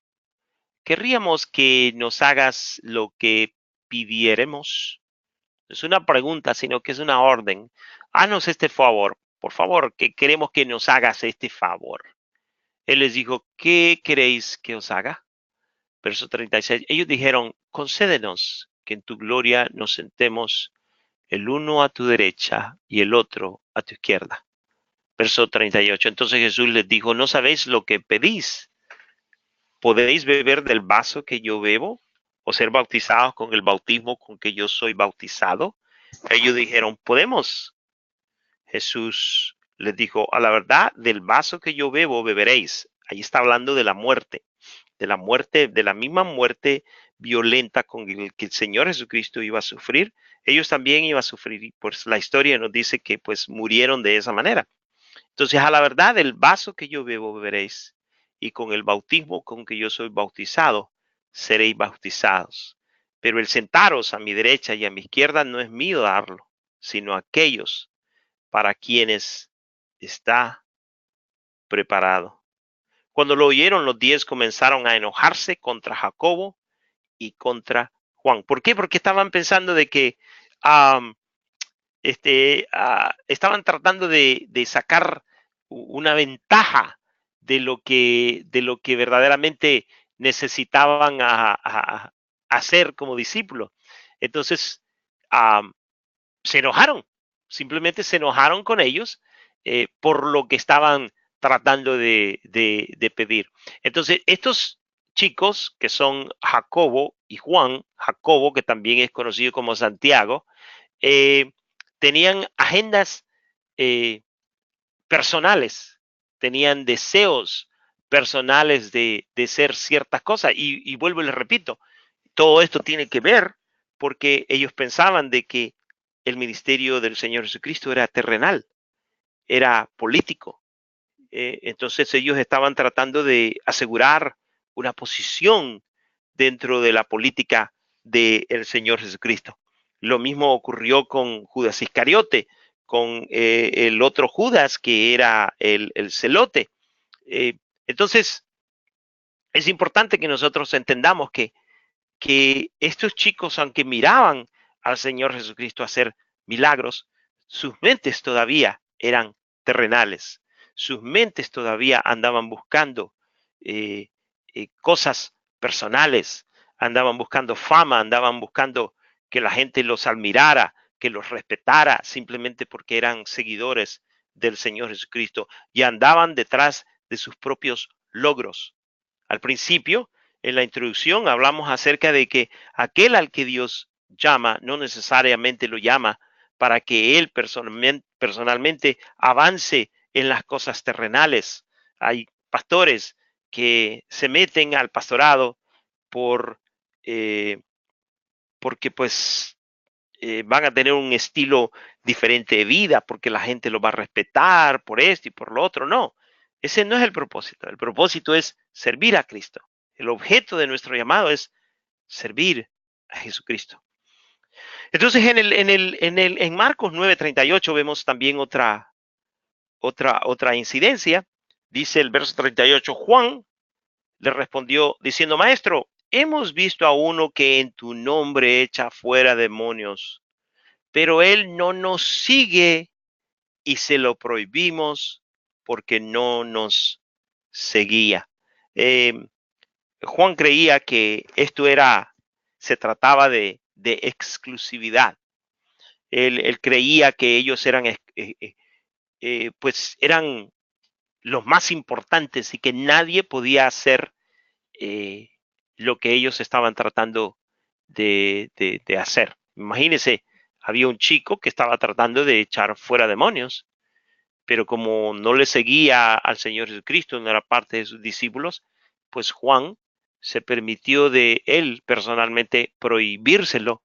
querríamos que nos hagas lo que pidiéremos. No es una pregunta, sino que es una orden. Haznos este favor, por favor, que queremos que nos hagas este favor. Él les dijo, ¿qué queréis que os haga? Verso 36. Ellos dijeron, concédenos que en tu gloria nos sentemos el uno a tu derecha y el otro a tu izquierda. Verso 38. Entonces Jesús les dijo, ¿no sabéis lo que pedís? ¿Podéis beber del vaso que yo bebo o ser bautizados con el bautismo con que yo soy bautizado? Ellos dijeron, podemos. Jesús les dijo, a la verdad, del vaso que yo bebo beberéis. Ahí está hablando de la muerte, de la misma muerte violenta con el que el Señor Jesucristo iba a sufrir. Ellos también iban a sufrir y pues la historia nos dice que pues murieron de esa manera. Entonces, a la verdad, del vaso que yo bebo beberéis y con el bautismo con que yo soy bautizado, seréis bautizados. Pero el sentaros a mi derecha y a mi izquierda no es mío darlo, sino aquellos para quienes está preparado. Cuando lo oyeron, los 10 comenzaron a enojarse contra Jacobo y contra Juan. ¿Por qué? Porque estaban pensando de que um, estaban tratando de sacar una ventaja de lo que verdaderamente necesitaban hacer como discípulos. Entonces, um, se enojaron, simplemente se enojaron con ellos por lo que estaban tratando de pedir. Entonces, estos chicos que son Jacobo y Juan, Jacobo, que también es conocido como Santiago, eh, tenían agendas eh, personales, tenían deseos personales de ser ciertas cosas. Y vuelvo y les repito, todo esto tiene que ver porque ellos pensaban de que el ministerio del Señor Jesucristo era terrenal, era político. Entonces ellos estaban tratando de asegurar una posición dentro de la política del Señor Jesucristo. Lo mismo ocurrió con Judas Iscariote, con el otro Judas que era el celote. Eh, entonces, es importante que nosotros entendamos que estos chicos, aunque miraban al Señor Jesucristo a hacer milagros, sus mentes todavía eran terrenales. Sus mentes todavía andaban buscando eh, cosas personales, andaban buscando fama, andaban buscando que la gente los admirara, que los respetara, simplemente porque eran seguidores del Señor Jesucristo y andaban detrás de sus propios logros. Al principio, en la introducción, hablamos acerca de que aquel al que Dios llama no necesariamente lo llama para que él personalmente avance en las cosas terrenales. Hay pastores que se meten al pastorado por eh, porque pues van a tener un estilo diferente de vida, porque la gente lo va a respetar por esto y por lo otro. No, ese no es el propósito. El propósito es servir a Cristo. El objeto de nuestro llamado es servir a Jesucristo. Entonces, en Marcos 9:38 vemos también otra incidencia. Dice el verso 38, Juan le respondió diciendo, Maestro, hemos visto a uno que en tu nombre echa fuera demonios, pero él no nos sigue y se lo prohibimos porque no nos seguía. Eh, Juan creía que se trataba de exclusividad. Él creía que ellos pues eran los más importantes y que nadie podía hacer eh, lo que ellos estaban tratando de hacer. Imagínense, había un chico que estaba tratando de echar fuera demonios, pero como no le seguía al Señor Jesucristo, no era parte de sus discípulos, pues Juan se permitió de él personalmente prohibírselo.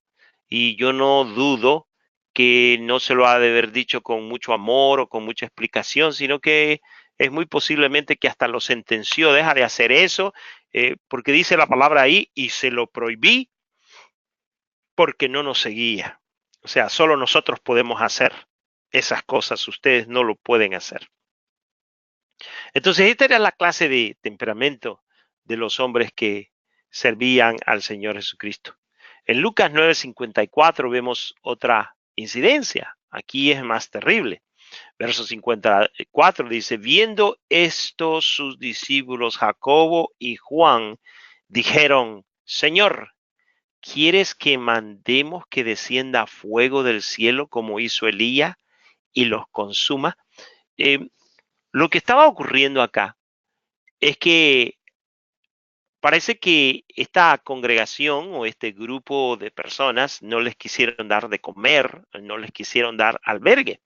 Y yo no dudo que no se lo ha de haber dicho con mucho amor o con mucha explicación, sino que es muy posiblemente que hasta lo sentenció, deja de hacer eso, porque dice la palabra ahí, y se lo prohibí porque no nos seguía. O sea, solo nosotros podemos hacer esas cosas, ustedes no lo pueden hacer. Entonces, esta era la clase de temperamento de los hombres que servían al Señor Jesucristo. En Lucas 9:54 vemos otra incidencia. Aquí es más terrible. Verso 54 dice, viendo esto sus discípulos Jacobo y Juan dijeron, Señor, ¿quieres que mandemos que descienda fuego del cielo como hizo Elías y los consuma? Eh, lo que estaba ocurriendo acá es que parece que esta congregación o este grupo de personas no les quisieron dar de comer, no les quisieron dar albergue.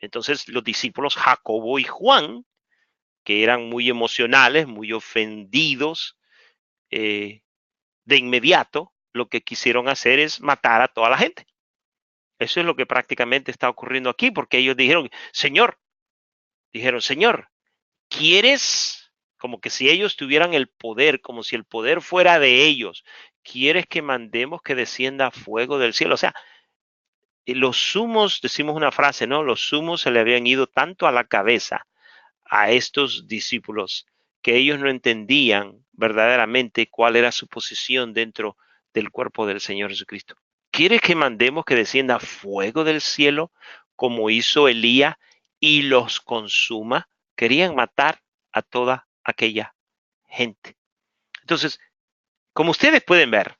Entonces los discípulos Jacobo y Juan, que eran muy emocionales, muy ofendidos, de inmediato lo que quisieron hacer es matar a toda la gente. Eso es lo que prácticamente está ocurriendo aquí, porque ellos dijeron, Señor, ¿quieres? Como que si ellos tuvieran el poder, como si el poder fuera de ellos. ¿Quieres que mandemos que descienda fuego del cielo? O sea, los sumos, decimos una frase, ¿no? Los sumos se le habían ido tanto a la cabeza a estos discípulos que ellos no entendían verdaderamente cuál era su posición dentro del cuerpo del Señor Jesucristo. ¿Quieres que mandemos que descienda fuego del cielo como hizo Elías y los consuma? Querían matar a toda aquella gente. Entonces, como ustedes pueden ver,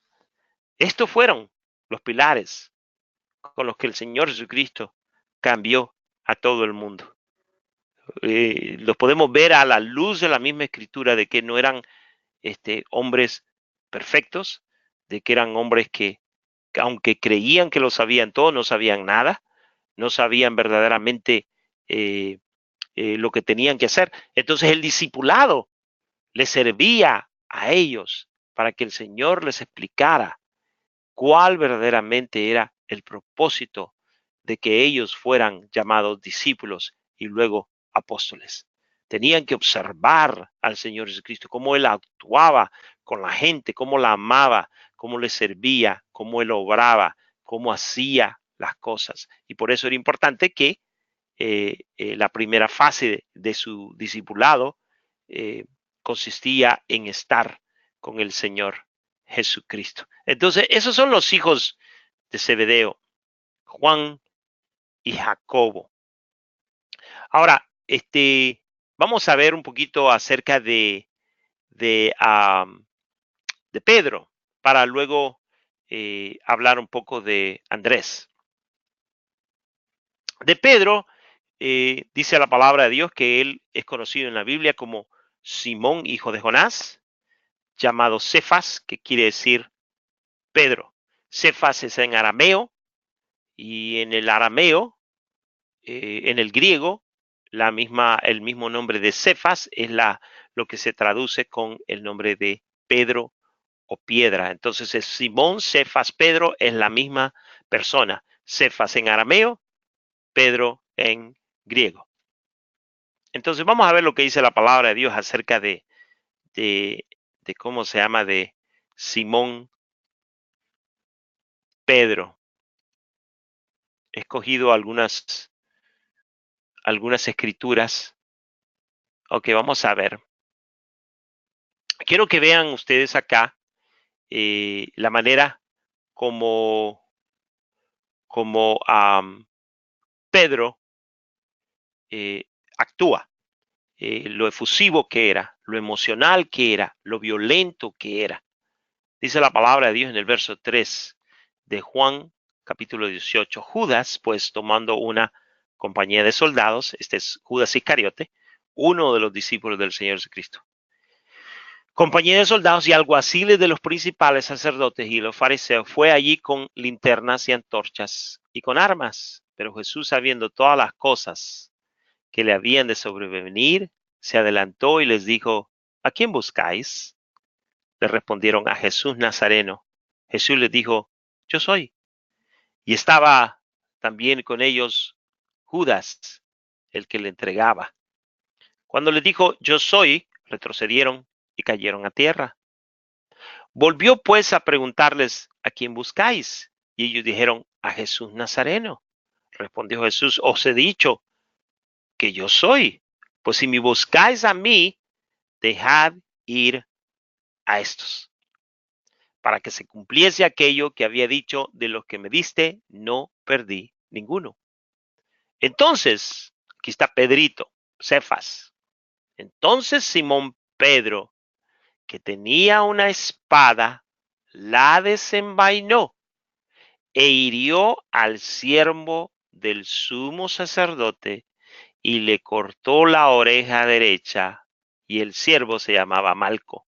estos fueron los pilares con los que el Señor Jesucristo cambió a todo el mundo. Los podemos ver a la luz de la misma escritura de que no eran hombres perfectos, de que eran hombres que aunque creían que lo sabían todo, no sabían nada, no sabían verdaderamente lo que tenían que hacer. Entonces el discipulado les servía a ellos para que el Señor les explicara cuál verdaderamente era el propósito de que ellos fueran llamados discípulos y luego apóstoles. Tenían que observar al Señor Jesucristo, cómo Él actuaba con la gente, cómo la amaba, cómo le servía, cómo Él obraba, cómo hacía las cosas. Y por eso era importante que la primera fase de su discipulado consistía en estar con el Señor Jesucristo. Entonces, esos son los hijos de Zebedeo, Juan y Jacobo. Ahora, vamos a ver un poquito acerca de, de Pedro, para luego hablar un poco de Andrés. De Pedro, dice la palabra de Dios que él es conocido en la Biblia como Simón, hijo de Jonás, llamado Cefas, que quiere decir Pedro. Cefas es en arameo, y en el arameo, en el griego, el mismo nombre de Cefas es lo que se traduce con el nombre de Pedro o piedra. Entonces es Simón, Cefas, Pedro es la misma persona. Cefas en arameo, Pedro en griego. Entonces vamos a ver lo que dice la palabra de Dios acerca de cómo se llama, de Simón Pedro. He escogido algunas escrituras. Ok, vamos a ver. Quiero que vean ustedes acá la manera como Pedro actúa, lo efusivo que era, lo emocional que era, lo violento que era. Dice la palabra de Dios en el verso 3 de Juan, capítulo 18. Judas, pues tomando una compañía de soldados, este es Judas Iscariote, uno de los discípulos del Señor Jesucristo. Compañía de soldados y alguaciles de los principales sacerdotes y los fariseos, fue allí con linternas y antorchas y con armas. Pero Jesús, sabiendo todas las cosas que le habían de sobrevenir, se adelantó y les dijo: ¿a quién buscáis? Le respondieron: a Jesús Nazareno. Jesús les dijo: yo soy. Y estaba también con ellos Judas, el que le entregaba. Cuando les dijo: yo soy, retrocedieron y cayeron a tierra. Volvió pues a preguntarles: ¿a quién buscáis? Y ellos dijeron: a Jesús Nazareno. Respondió Jesús: os he dicho que yo soy. Pues si me buscáis a mí, dejad ir a estos, para que se cumpliese aquello que había dicho: de los que me diste, no perdí ninguno. Entonces, aquí está Pedrito, Cefas. Entonces Simón Pedro, que tenía una espada, la desenvainó e hirió al siervo del sumo sacerdote y le cortó la oreja derecha, y el siervo se llamaba Malco.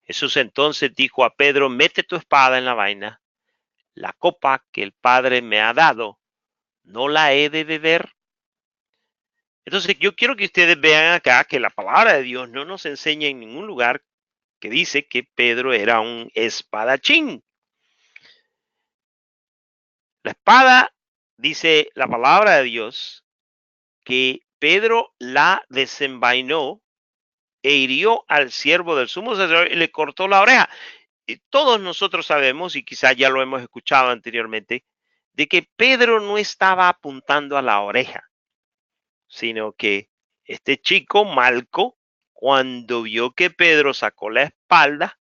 Jesús entonces dijo a Pedro: mete tu espada en la vaina. La copa que el Padre me ha dado, ¿no la he de beber? Entonces yo quiero que ustedes vean acá que la palabra de Dios no nos enseña en ningún lugar que dice que Pedro era un espadachín. La espada, dice la palabra de Dios, que Pedro la desenvainó e hirió al siervo del sumo sacerdote y le cortó la oreja. Y todos nosotros sabemos, y quizás ya lo hemos escuchado anteriormente, de que Pedro no estaba apuntando a la oreja, sino que este chico Malco, cuando vio que Pedro sacó la espalda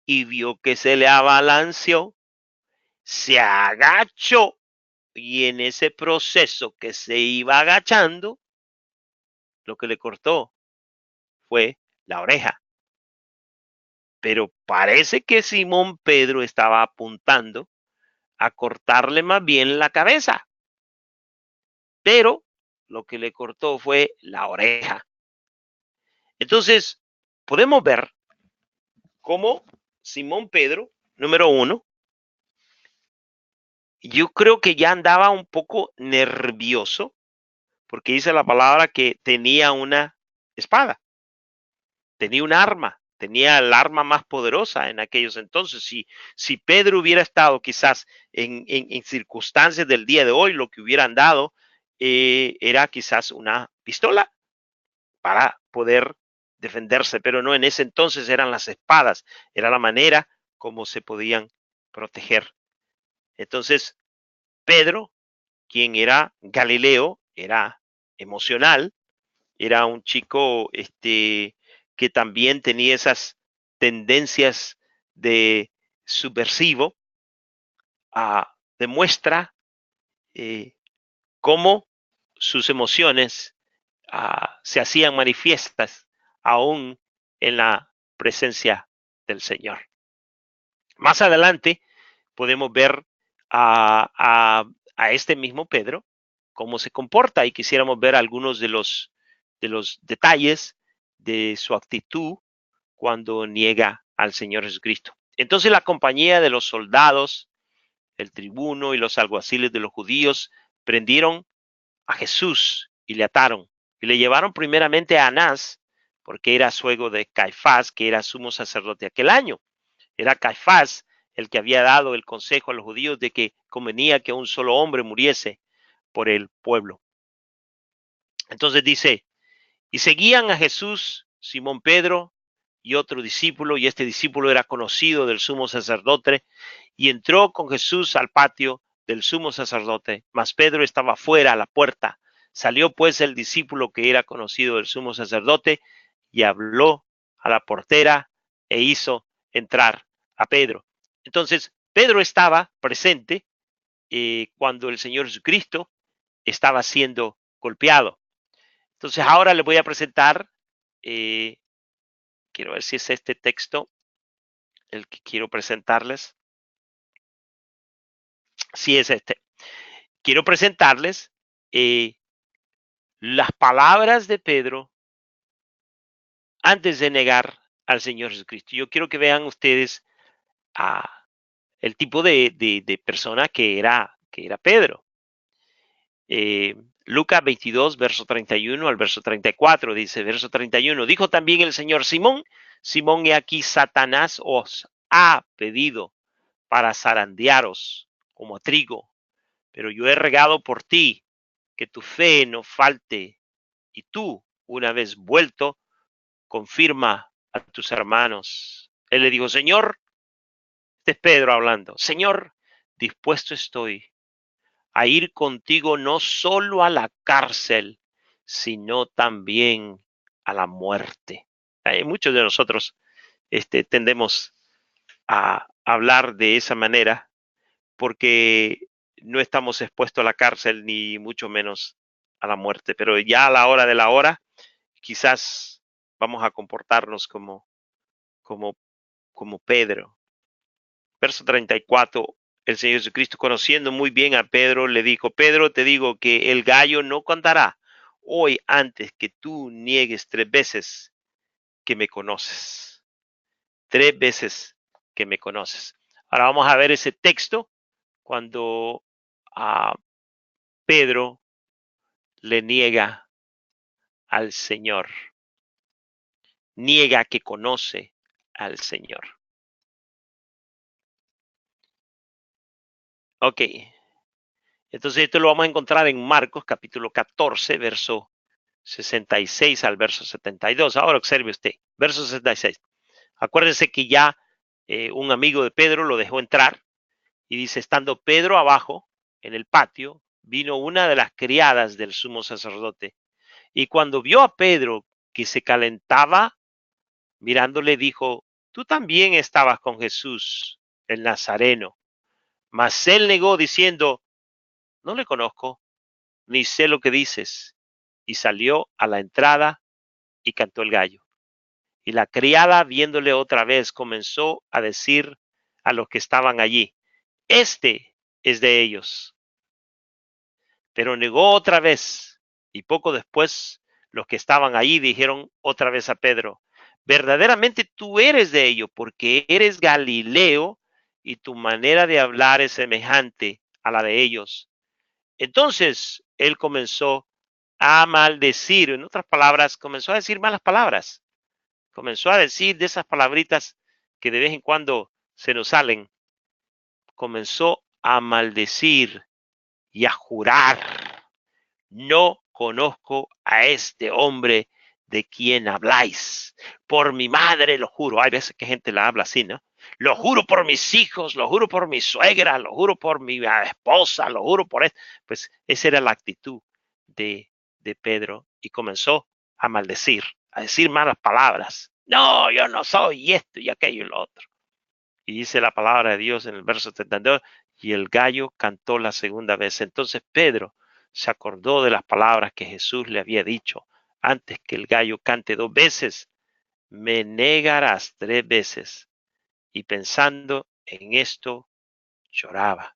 y vio que se le abalanceó, se agachó, y en ese proceso que se iba agachando, lo que le cortó fue la oreja. Pero parece que Simón Pedro estaba apuntando a cortarle más bien la cabeza, pero lo que le cortó fue la oreja. Entonces, podemos ver cómo Simón Pedro, número uno, yo creo que ya andaba un poco nervioso, porque dice la palabra que tenía una espada, tenía un arma, tenía el arma más poderosa en aquellos entonces. Si Pedro hubiera estado quizás en circunstancias del día de hoy, lo que hubieran dado era quizás una pistola para poder defenderse, pero no, en ese entonces eran las espadas, era la manera como se podían proteger. Entonces, Pedro, quien era Galileo, era emocional, era un chico que también tenía esas tendencias de subversivo. demuestra cómo sus emociones se hacían manifiestas aún en la presencia del Señor. Más adelante podemos ver a este mismo Pedro cómo se comporta y quisiéramos ver algunos de los detalles de su actitud cuando niega al Señor Jesucristo. Entonces la compañía de los soldados, el tribuno y los alguaciles de los judíos prendieron a Jesús y le ataron y le llevaron primeramente a Anás, porque era suegro de Caifás, que era sumo sacerdote aquel año. Era Caifás el que había dado el consejo a los judíos de que convenía que un solo hombre muriese por el pueblo. Entonces dice, y seguían a Jesús Simón Pedro y otro discípulo, y este discípulo era conocido del sumo sacerdote, y entró con Jesús al patio del sumo sacerdote, mas Pedro estaba fuera a la puerta. Salió pues el discípulo que era conocido del sumo sacerdote y habló a la portera e hizo entrar a Pedro. Entonces, Pedro estaba presente cuando el Señor Jesucristo estaba siendo golpeado. Entonces, ahora les voy a presentar, quiero ver si es este texto el que quiero presentarles. Si es este. Quiero presentarles las palabras de Pedro antes de negar al Señor Jesucristo. Yo quiero que vean ustedes el tipo de persona que era Pedro. Lucas 22, verso 31 al verso 34, dice, verso 31, dijo también el Señor, Simón, Simón, he aquí Satanás os ha pedido para zarandearos como a trigo, pero yo he regado por ti que tu fe no falte, y tú, una vez vuelto, confirma a tus hermanos. Él le dijo, Señor, este es Pedro hablando, Señor, dispuesto estoy a ir contigo no solo a la cárcel, sino también a la muerte. Muchos de nosotros tendemos a hablar de esa manera porque no estamos expuestos a la cárcel ni mucho menos a la muerte, pero ya a la hora de la hora quizás vamos a comportarnos como, como Pedro. Verso 34, el Señor Jesucristo, conociendo muy bien a Pedro, le dijo, Pedro, te digo que el gallo no cantará hoy antes que tú niegues 3 veces que me conoces. 3 veces que me conoces. Ahora vamos a ver ese texto cuando a Pedro le niega al Señor. Niega que conoce al Señor. Ok. Entonces esto lo vamos a encontrar en Marcos capítulo 14, verso 66 al verso 72. Ahora observe usted, verso 66. Acuérdense que ya un amigo de Pedro lo dejó entrar y dice, estando Pedro abajo en el patio, vino una de las criadas del sumo sacerdote y cuando vio a Pedro que se calentaba, mirándole dijo, tú también estabas con Jesús, el Nazareno. Mas él negó diciendo, no le conozco, ni sé lo que dices. Y salió a la entrada y cantó el gallo. Y la criada, viéndole otra vez, comenzó a decir a los que estaban allí, este es de ellos. Pero negó otra vez. Y poco después, los que estaban allí dijeron otra vez a Pedro, verdaderamente tú eres de ellos, porque eres Galileo y tu manera de hablar es semejante a la de ellos. Entonces él comenzó a maldecir, en otras palabras, comenzó a decir malas palabras. Comenzó a decir de esas palabritas que de vez en cuando se nos salen. Comenzó a maldecir y a jurar. No conozco a este hombre de quien habláis. Por mi madre lo juro. Hay veces que gente la habla así, ¿no? Lo juro por mis hijos, lo juro por mi suegra, lo juro por mi esposa, lo juro por esto. Pues esa era la actitud de Pedro y comenzó a maldecir, a decir malas palabras. No, yo no soy esto y aquello y lo otro. Y dice la palabra de Dios en el verso 72, y el gallo cantó la segunda vez. Entonces Pedro se acordó de las palabras que Jesús le había dicho: antes que el gallo cante 2 veces, me negarás 3 veces. Y pensando en esto, lloraba.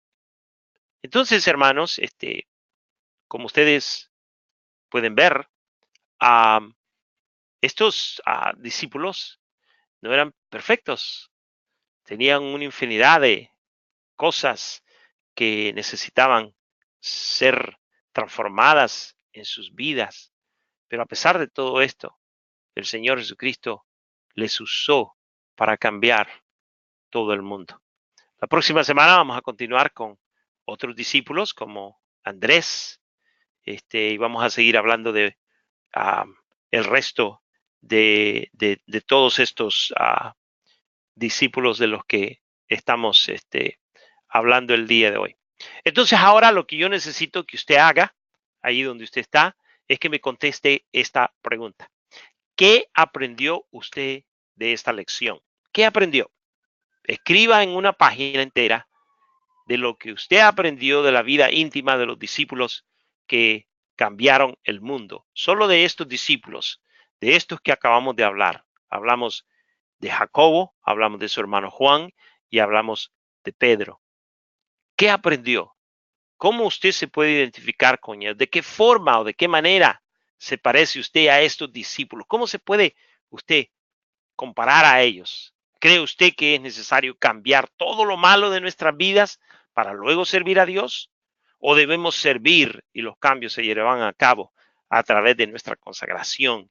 Entonces, hermanos, como ustedes pueden ver, estos discípulos no eran perfectos. Tenían una infinidad de cosas que necesitaban ser transformadas en sus vidas. Pero a pesar de todo esto, el Señor Jesucristo les usó para cambiar todo el mundo. La próxima semana vamos a continuar con otros discípulos como Andrés, y vamos a seguir hablando de el resto de todos estos discípulos de los que estamos hablando el día de hoy. Entonces ahora lo que yo necesito que usted haga, ahí donde usted está, es que me conteste esta pregunta. ¿Qué aprendió usted de esta lección? ¿Qué aprendió? Escriba en una página entera de lo que usted aprendió de la vida íntima de los discípulos que cambiaron el mundo. Solo de estos discípulos, de estos que acabamos de hablar. Hablamos de Jacobo, hablamos de su hermano Juan y hablamos de Pedro. ¿Qué aprendió? ¿Cómo usted se puede identificar con ellos? ¿De qué forma o de qué manera se parece usted a estos discípulos? ¿Cómo se puede usted comparar a ellos? ¿Cree usted que es necesario cambiar todo lo malo de nuestras vidas para luego servir a Dios? ¿O debemos servir y los cambios se llevarán a cabo a través de nuestra consagración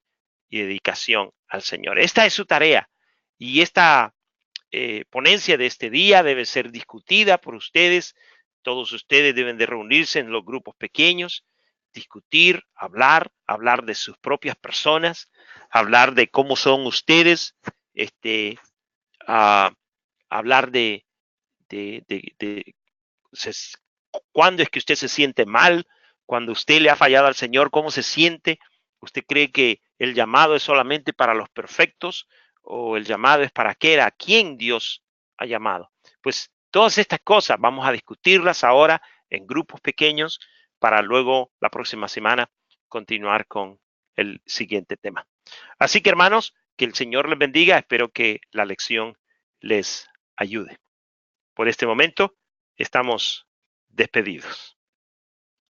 y dedicación al Señor? Esta es su tarea, y esta ponencia de este día debe ser discutida por ustedes. Todos ustedes deben de reunirse en los grupos pequeños, discutir, hablar de sus propias personas, hablar de cómo son ustedes, uh, hablar de cuándo es que usted se siente mal, cuando usted le ha fallado al Señor, cómo se siente. ¿Usted cree que el llamado es solamente para los perfectos o el llamado es para aquel a quien Dios ha llamado? Pues todas estas cosas vamos a discutirlas ahora en grupos pequeños para luego la próxima semana continuar con el siguiente tema. Así que, hermanos, que el Señor les bendiga. Espero que la lección les ayude. Por este momento estamos despedidos.